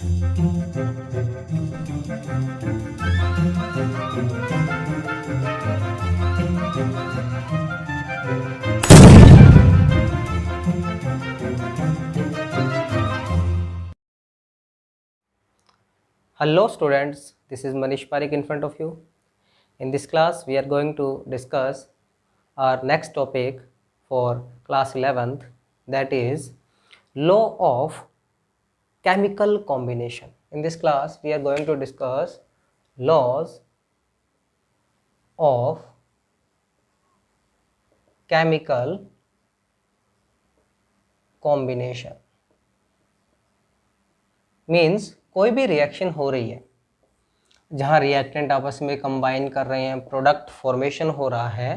Hello students, this is Manish Parik in front of you. In this class, we are going to discuss our next topic for class 11th, that is law of chemical combination. In this class, we are going to discuss laws of chemical combination. Means कोई भी reaction हो रही है जहाँ reactant आपस में combine कर रहे हैं, प्रोडक्ट फॉर्मेशन हो रहा है,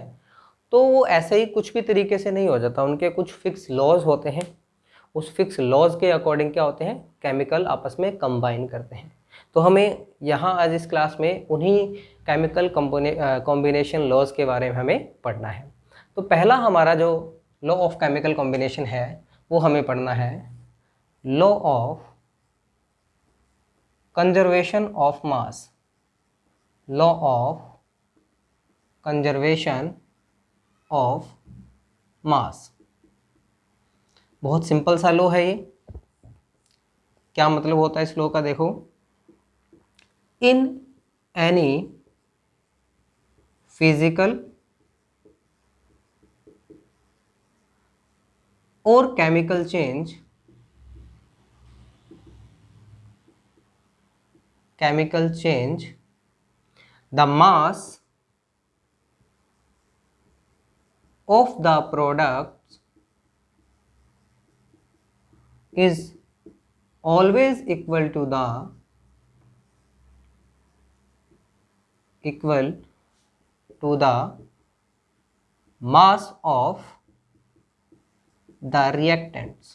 तो वो ऐसे ही कुछ भी तरीके से नहीं हो जाता। उनके कुछ फिक्स लॉज होते हैं, उस फिक्स लॉज के अकॉर्डिंग क्या होते हैं, केमिकल आपस में कंबाइन करते हैं। तो हमें यहाँ आज इस क्लास में उन्हीं केमिकल कॉम्बिनेशन लॉज के बारे में हमें पढ़ना है। तो पहला हमारा जो लॉ ऑफ केमिकल कॉम्बिनेशन है वो हमें पढ़ना है law of conservation of mass. Law of conservation of मास बहुत सिंपल सा लॉ है ये। क्या मतलब होता है इस लॉ का, देखो, इन एनी फिजिकल और chemical change, the mass of the product is always equal to the mass of the reactants.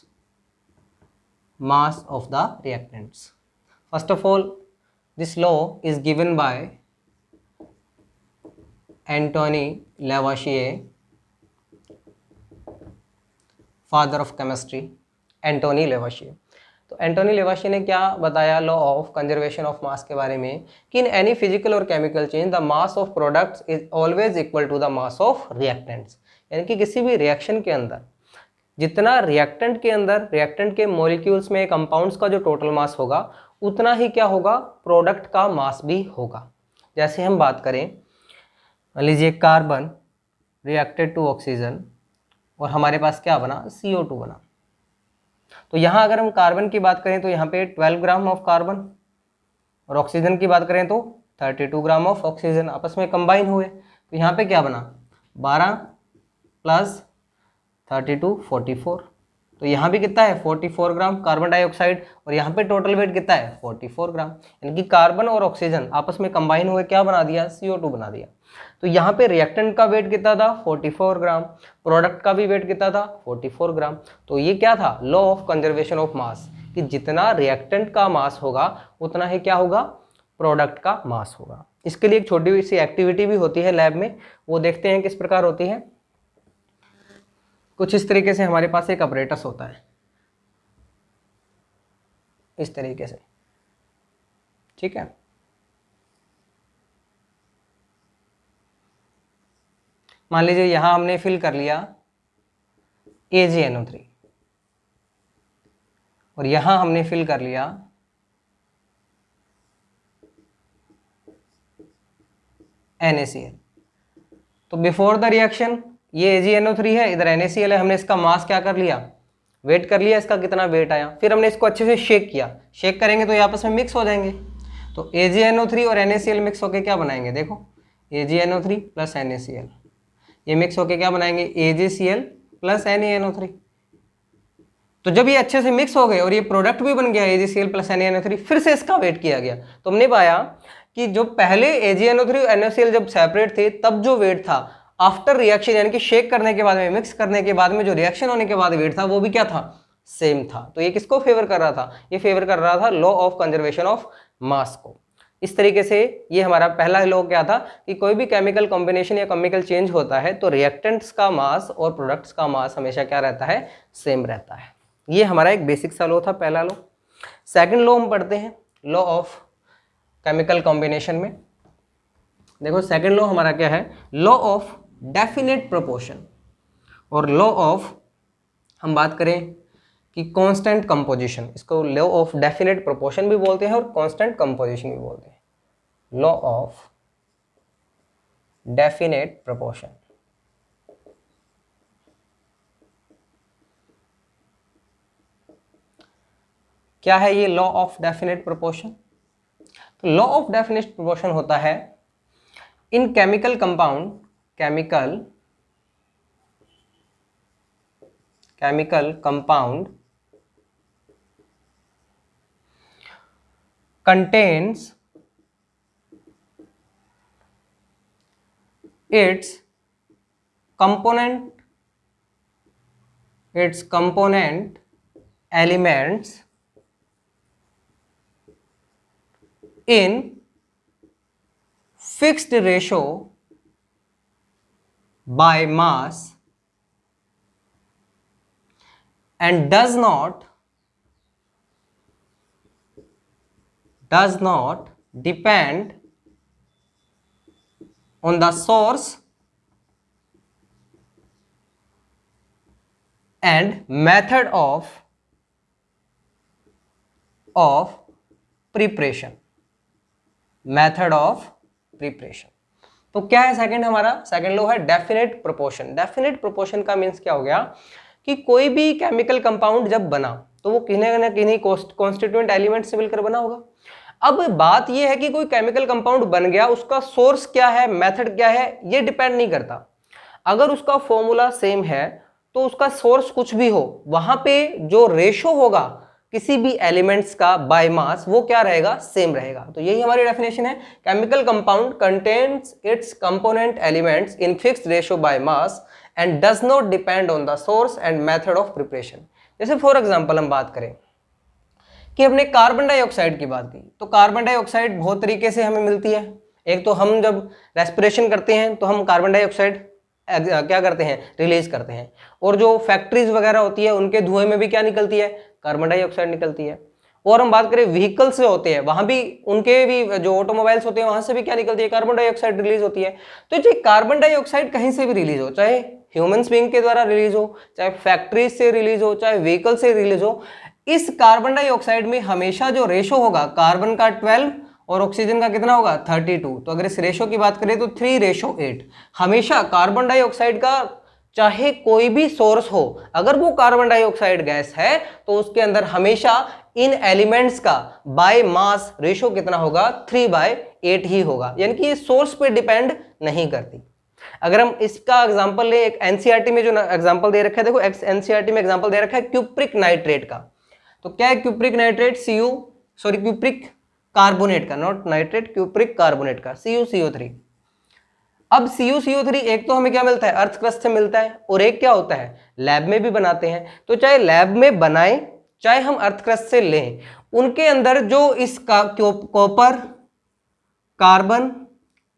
First of all, this law is given by Antoine Lavoisier, father of chemistry, Antoine Lavoisier. तो Antoine Lavoisier ने क्या बताया law of conservation of mass के बारे में, कि in any physical और chemical change the mass of products is always equal to the mass of reactants. यानी कि किसी भी रिएक्शन के अंदर जितना रिएक्टेंट के अंदर, रिएक्टेंट के मॉलिक्यूल्स में, कंपाउंड्स का जो टोटल मास होगा उतना ही क्या होगा, प्रोडक्ट का मास भी होगा। जैसे हम बात करें, मान लीजिए कार्बन रिएक्टेड टू ऑक्सीजन और हमारे पास क्या बना, CO2 बना। तो यहाँ अगर हम कार्बन की बात करें तो यहाँ पे 12 ग्राम ऑफ कार्बन, और ऑक्सीजन की बात करें तो 32 ग्राम ऑफ ऑक्सीजन आपस में कंबाइन हुए। तो यहाँ पे क्या बना, 12 प्लस 32 44। तो यहाँ भी कितना है, 44 ग्राम कार्बन डाइऑक्साइड, और यहाँ पे टोटल वेट कितना है, 44 ग्राम। यानी कि कार्बन और ऑक्सीजन आपस में कंबाइन हुए क्या बना दिया, CO2 बना दिया। तो यहाँ पे रिएक्टेंट का वेट कितना था, 44 ग्राम, प्रोडक्ट का भी वेट कितना था, 44 ग्राम। तो ये क्या था, लॉ ऑफ कंजर्वेशन ऑफ मास, कि जितना रिएक्टेंट का मास होगा उतना ही क्या होगा, प्रोडक्ट का मास होगा। इसके लिए एक छोटी सी एक्टिविटी भी होती है लैब में, वो देखते हैं किस प्रकार होती है। कुछ इस तरीके से हमारे पास एक अपरेटस होता है, इस तरीके से, ठीक है। मान लीजिए यहां हमने फिल कर लिया AgNO3 और यहां हमने फिल कर लिया NaCl। तो बिफोर द रिएक्शन ये AgNO3 है, इधर NaCl है, हमने इसका मास क्या कर लिया, वेट कर लिया, इसका कितना वेट आया। फिर हमने इसको अच्छे से शेक किया, शेक करेंगे तो ये आपस में मिक्स हो जाएंगे। तो AgNO3 और NaCl मिक्स होके क्या बनाएंगे, देखो AgNO3 प्लस NaCl, ये मिक्स होके क्या बनाएंगे, AgCl प्लस NaNO3। तो जब ये अच्छे से मिक्स हो गए और ये प्रोडक्ट भी बन गया AgCl प्लस NaNO3, फिर से इसका वेट किया गया, तो हमने पाया कि जो पहले AgNO3 और NaCl जब सेपरेट थे तब जो वेट था, आफ्टर रिएक्शन यानी कि शेक करने के बाद में, मिक्स करने के बाद में जो रिएक्शन होने के बाद वेट था, वो भी क्या था, सेम था। तो ये किसको फेवर कर रहा था, ये फेवर कर रहा था लॉ ऑफ कंजर्वेशन ऑफ मास को। इस तरीके से ये हमारा पहला लॉ क्या था, कि कोई भी केमिकल कॉम्बिनेशन या केमिकल चेंज होता है तो रिएक्टेंट्स का मास और प्रोडक्ट्स का मास हमेशा क्या रहता है, सेम रहता है। ये हमारा एक बेसिक सा लॉ था, पहला लॉ। सेकंड लॉ हम पढ़ते हैं, लॉ ऑफ केमिकल कॉम्बिनेशन में। देखो सेकंड लॉ हमारा क्या है, लॉ ऑफ डेफिनेट प्रोपोर्शन, और लॉ ऑफ हम बात करें कि कांस्टेंट कंपोजिशन, इसको लॉ ऑफ डेफिनेट प्रोपोर्शन भी बोलते हैं और कांस्टेंट कंपोजिशन भी बोलते हैं। लॉ ऑफ डेफिनेट प्रोपोर्शन, क्या है ये लॉ ऑफ डेफिनेट प्रोपोर्शन? तो लॉ ऑफ डेफिनेट प्रोपोर्शन होता है इन chemical compound, chemical compound contains its component elements in fixed ratio by mass and does not depend on the source and method of preparation, तो क्या है second हमारा, second law है definite proportion. Definite proportion का means क्या हो गया कि कोई भी केमिकल कंपाउंड जब बना तो वो किन्हीं न किन्हीं कॉन्स्टिट्यूएंट एलिमेंट से मिलकर बना होगा। अब बात यह है कि कोई केमिकल कंपाउंड बन गया, उसका सोर्स क्या है, मेथड क्या है, ये डिपेंड नहीं करता। अगर उसका फॉर्मूला सेम है तो उसका सोर्स कुछ भी हो, वहां पे जो रेशो होगा किसी भी एलिमेंट्स का बाय मास वो क्या रहेगा, सेम रहेगा। तो यही हमारी डेफिनेशन है, chemical compound contains it's component elements in fixed ratio by mass and does not depend on the source and method of preparation. जैसे फॉर एग्जांपल हम बात करें कि हमने कार्बन डाइऑक्साइड की बात की, तो कार्बन डाइऑक्साइड बहुत तरीके से हमें मिलती है। एक तो हम जब रेस्पिरेशन करते हैं तो हम कार्बन डाइऑक्साइड क्या करते हैं, रिलीज करते हैं, और जो फैक्ट्रीज वगैरह होती है उनके धुएं में भी क्या निकलती है, कार्बन डाइऑक्साइड निकलती है। और हम बात करें व्हीकल से होते हैं, वहां भी उनके भी जो ऑटोमोबाइल्स होते हैं वहां से भी क्या निकलती है, कार्बन डाइऑक्साइड रिलीज होती है। तो जो कार्बन डाइऑक्साइड कहीं से भी रिलीज हो, चाहे ह्यूमंस बीइंग के द्वारा रिलीज हो, चाहे फैक्ट्रीज से रिलीज हो, चाहे व्हीकल से रिलीज हो, इस कार्बन डाइऑक्साइड में हमेशा जो रेशो होगा, कार्बन का 12 और ऑक्सीजन का कितना होगा 32। तो अगर इस रेशो की बात करें तो 3:8। हमेशा कार्बन डाइऑक्साइड का चाहे कोई भी सोर्स हो, अगर वो कार्बन डाइऑक्साइड गैस है तो उसके अंदर हमेशा इन एलिमेंट्स का बाय मास रेशो कितना होगा, 3/8 ही होगा, यानी कि ये सोर्स पे डिपेंड नहीं करती। अगर हम इसका एग्जांपल ले, एक एनसीईआरटी में जो एग्जांपल दे रखा है, देखो एनसीईआरटी में एग्जांपल दे रखा है क्यूप्रिक नाइट्रेट का। तो क्या है क्यूप्रिक नाइट्रेट, क्यूप्रिक कार्बोनेट का, नॉट नाइट्रेट, क्यूप्रिक कार्बोनेट का, CuCO3। अब CuCO3 एक तो हमें क्या मिलता है, अर्थ क्रस्ट से मिलता है, और एक क्या होता है, लैब में भी बनाते हैं। तो चाहे लैब में बनाएं चाहे हम अर्थ क्रस्ट से लें, उनके अंदर जो इस कॉपर, कार्बन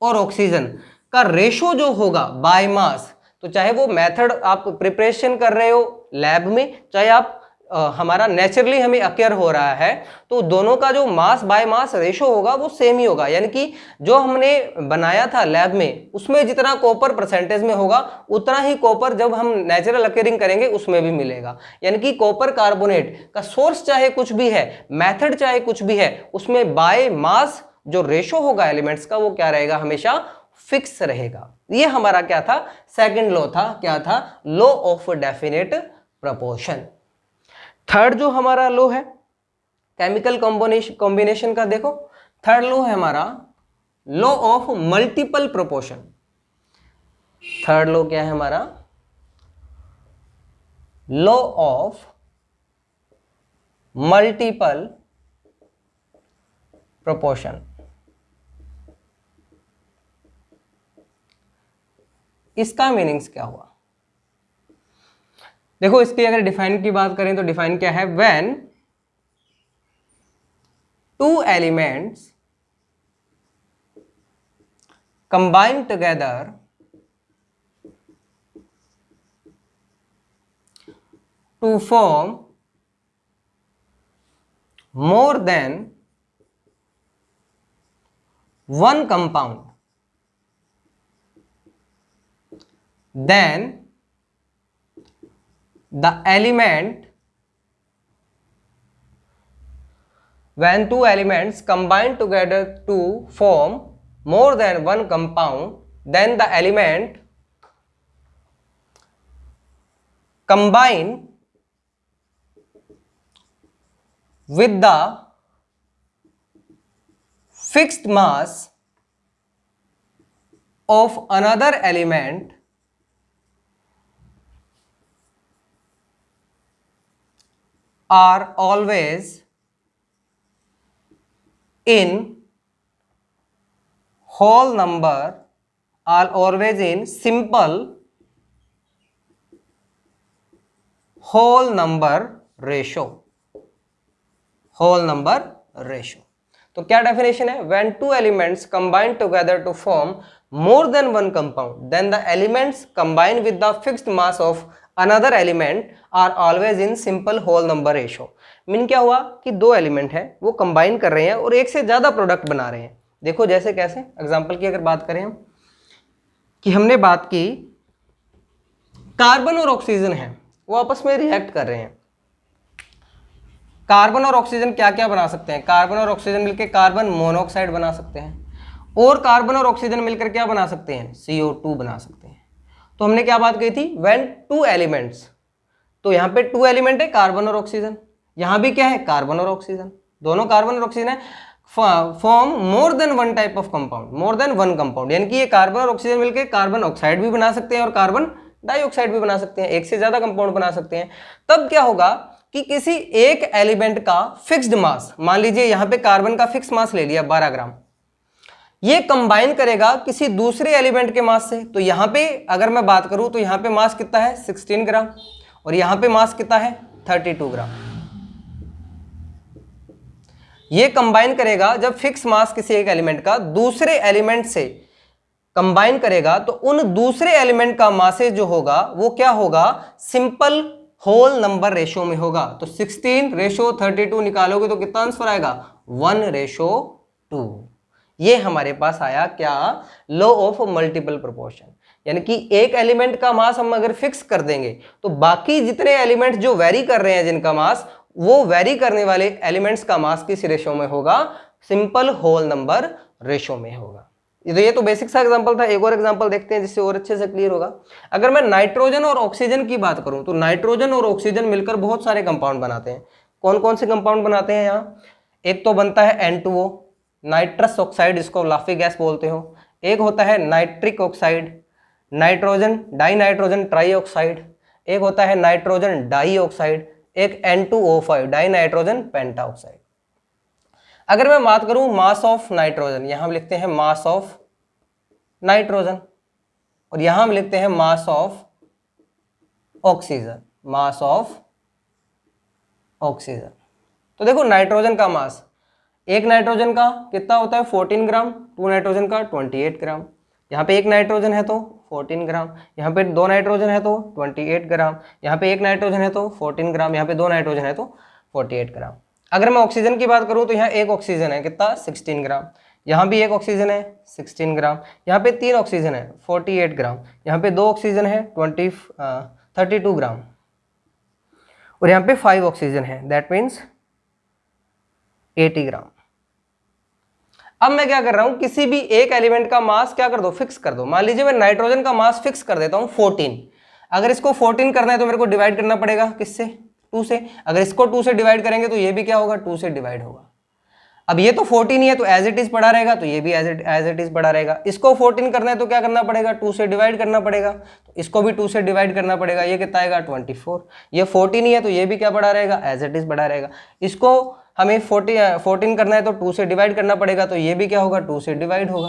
और ऑक्सीजन का रेशो जो होगा बाय मास, तो चाहे वो मेथड आप प्रिपरेशन कर रहे हो लैब में, चाहे आप हमारा नेचुरली हमें अक्यर हो रहा है, तो दोनों का जो मास बाय मास रेशो होगा वो सेम ही होगा। यानी कि जो हमने बनाया था लैब में उसमें जितना कॉपर परसेंटेज में होगा उतना ही कॉपर जब हम नेचुरल अक्यरिंग करेंगे उसमें भी मिलेगा। यानी कि कॉपर कार्बोनेट का सोर्स चाहे कुछ भी है, मेथड चाहे कुछ भी है, उसमें बाय मास जो रेशो होगा एलिमेंट्स का वो क्या रहेगा, हमेशा फिक्स रहेगा। ये हमारा क्या था, सेकंड लॉ था, क्या था, law of definite proportion. Third जो हमारा लॉ है केमिकल कॉम्बिनेशन का, देखो थर्ड लॉ है हमारा law of multiple proportion. Third law क्या है हमारा, लॉ ऑफ मल्टीपल प्रोपोर्शन। इसका मीनिंग्स क्या हुआ, देखो इसकी अगर डिफाइन की बात करें तो डिफाइन क्या है, when two elements combine together to form more than one compound, then the element, when two elements combine together to form more than one compound, then the element combine with the fixed mass of another element are always in whole number, are always in simple whole number ratio. whole number ratio. तो क्या definition है? when two elements combine together to form more than one compound, then the elements combined with the fixed mass of another element are always in simple whole number ratio. Mean क्या हुआ कि दो element है वो combine कर रहे हैं और एक से ज्यादा प्रोडक्ट बना रहे हैं. देखो जैसे कैसे, एग्जांपल की अगर बात करें हम, कि हमने बात की कार्बन और ऑक्सीजन है वो आपस में रिएक्ट कर रहे हैं. कार्बन और ऑक्सीजन क्या क्या बना सकते हैं? कार्बन और ऑक्सीजन मिलकर कार्बन मोनोऑक्साइड बना सकते हैं, और कार्बन और ऑक्सीजन मिलकर क्या बना सकते हैं? CO2 बना सकते हैं. तो हमने क्या बात कही थी? व्हेन टू एलिमेंट्स, तो यहाँ पे टू एलिमेंट है कार्बन और ऑक्सीजन, यहाँ भी क्या है? कार्बन और ऑक्सीजन, दोनों कार्बन और ऑक्सीजन है, form more than one type of compound, more than one compound, यानी कि ये कार्बन और ऑक्सीजन मिलकर कार्बन ऑक्साइड भी बना सकते हैं और कार्बन डाइऑक्साइड भी बना सकते हैं, एक से ज्यादा कंपाउंड बना सकते हैं. तब क्या होगा कि किसी एक एलिमेंट का फिक्स्ड मास, मान लीजिए यहां पे कार्बन का फिक्स मास ले लिया 12 ग्राम, ये कंबाइन करेगा किसी दूसरे एलिमेंट के मास से. तो यहां पे अगर मैं बात करूं तो यहां पे मास कितना है? 16 ग्राम, और यहां पे मास कितना है? 32 ग्राम. ये कंबाइन करेगा जब फिक्स मास किसी एक एलिमेंट का दूसरे एलिमेंट से कंबाइन करेगा, तो उन दूसरे एलिमेंट का मासेज जो होगा वो क्या होगा? सिंपल होल नंबर रेशो में होगा. तो 16:32 निकालोगे तो कितना आंसर आएगा? 1:2. ये हमारे पास आया क्या? Law of multiple proportion. यानी कि एक एलिमेंट का मास हम अगर फिक्स कर देंगे तो बाकी जितने एलिमेंट्स जो वेरी कर रहे हैं जिनका मास, वो वेरी करने वाले एलिमेंट्स का मास किस रेशो में होगा? सिंपल होल नंबर रेशो में होगा. ये तो बेसिक सा एग्जांपल था. एक और एग्जांपल देखते हैं जिससे और अच्छे से क्लियर होगा. अगर मैं नाइट्रोजन और ऑक्सीजन की बात करूं तो नाइट्रोजन और ऑक्सीजन मिलकर बहुत सारे कंपाउंड बनाते हैं. कौन कौन से कंपाउंड बनाते हैं यहाँ? एक तो बनता है N2O, नाइट्रस ऑक्साइड, जिसको लाफी गैस बोलते हो. एक होता है nitric oxide, nitrogen die nitrogen try oxide. एक होता है नाइट्रोजन डाई ऑक्साइड, एक N2O5 डाई नाइट्रोजन पेंटा ऑक्साइड. अगर मैं बात करूं मास ऑफ नाइट्रोजन, यहां हम लिखते हैं मास ऑफ नाइट्रोजन, और यहां हम लिखते हैं mass of oxygen, mass of oxygen. तो देखो नाइट्रोजन का मास, एक नाइट्रोजन का कितना होता है? 14 ग्राम, टू नाइट्रोजन का 28 ग्राम. यहाँ पे एक नाइट्रोजन है तो 14 ग्राम, यहाँ पे दो नाइट्रोजन है तो 28 ग्राम, यहाँ पे एक नाइट्रोजन है तो 14 ग्राम, यहाँ पे दो नाइट्रोजन है तो 48 ग्राम. अगर मैं ऑक्सीजन की बात करूं तो यहाँ एक ऑक्सीजन है, कितना? 16 ग्राम. यहाँ भी एक ऑक्सीजन है 16 ग्राम, यहाँ पे तीन ऑक्सीजन है 48 ग्राम, यहाँ पे दो ऑक्सीजन है 32 ग्राम, और यहाँ पे 5 ऑक्सीजन है, दैट मीन्स 80 ग्राम. अब मैं क्या कर रहा हूं? किसी भी एक एलिमेंट का मास क्या कर दो? फिक्स कर दो. मान लीजिए मैं नाइट्रोजन का मास फिक्स कर देता हूं 14. अगर इसको 14 करना है तो मेरे को डिवाइड करना पड़ेगा किससे? 2 से. अगर इसको 2 से डिवाइड करेंगे तो ये भी क्या होगा? 2 से डिवाइड होगा. अब ये तो 14 ही है तो एज इट इज पड़ा रहेगा, तो ये भी एज इट इज पड़ा रहेगा. इसको 14 करना है तो क्या करना पड़ेगा? 2 से डिवाइड करना पड़ेगा, तो इसको भी 2 से डिवाइड करना पड़ेगा. ये कितना आएगा? 24. ये 14 ही है तो ये भी क्या पड़ा रहेगा? एज इट इज पड़ा रहेगा. इसको हमें 14 करना है तो 2 से डिवाइड करना पड़ेगा, तो ये भी क्या होगा? 2 से डिवाइड होगा.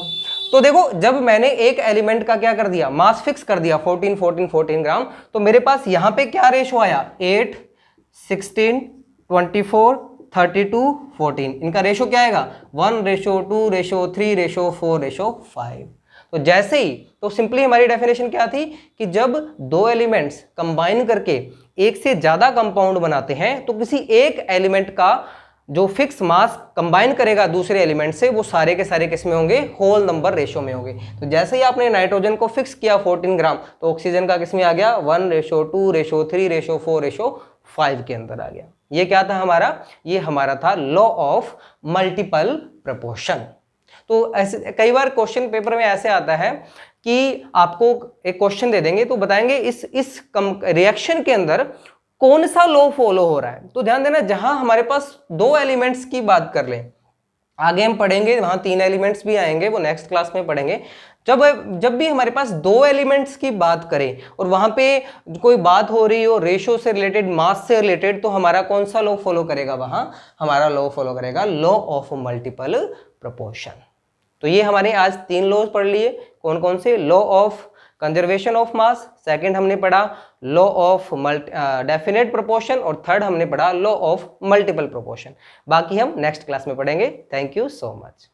तो देखो जब मैंने एक एलिमेंट का क्या कर दिया? मास फिक्स कर दिया 14 ग्राम, तो मेरे पास यहाँ पे क्या रेशो आया? 8, 16, 24, 32, 14. इनका रेशो क्या आएगा? 1:2, 3, 4, 5. तो जैसे ही, तो सिंपली हमारी डेफिनेशन क्या थी कि जब दो एलिमेंट्स कंबाइन करके एक से ज्यादा कंपाउंड बनाते हैं तो किसी एक एलिमेंट का जो फिक्स मास कंबाइन करेगा दूसरे एलिमेंट से वो सारे के सारे किस में होंगे, होल नंबर रेशो में होंगे। तो जैसे ही आपने नाइट्रोजन को फिक्स किया 14 ग्राम, तो ऑक्सीजन का किस में आ गया, 1:2:3:4:5 के अंदर आ गया। ये क्या था हमारा, ये हमारा था लॉ ऑफ मल्टीपल प्रपोर्शन। तो ऐसे कई बार क्वेश्चन पेपर में ऐसे आता है कि आपको एक क्वेश्चन दे देंगे तो बताएंगे इस रिएक्शन के अंदर कौन सा लॉ फॉलो हो रहा है। तो ध्यान देना, जहां हमारे पास 2 एलिमेंट्स की बात कर लें, आगे हम पढ़ेंगे वहां 3 एलिमेंट्स भी आएंगे, वो नेक्स्ट क्लास में पढ़ेंगे। जब भी हमारे पास 2 एलिमेंट्स की बात करें और वहां पे कोई बात हो रही हो रेशो से रिलेटेड, मास से रिलेटेड, तो हमारा कौन सा लॉ फॉलो करेगा, वहां हमारा लॉ फॉलो करेगा लॉ ऑफ मल्टीपल प्रपोर्शन। तो ये हमारे आज 3 लॉज पढ़ लिए। कौन कौन से, law of conservation of mass, second हमने पढ़ा लॉ ऑफ डेफिनेट प्रोपोर्शन, और थर्ड हमने पढ़ा लॉ ऑफ मल्टीपल प्रोपोर्शन। बाकी हम नेक्स्ट क्लास में पढ़ेंगे। Thank you so much.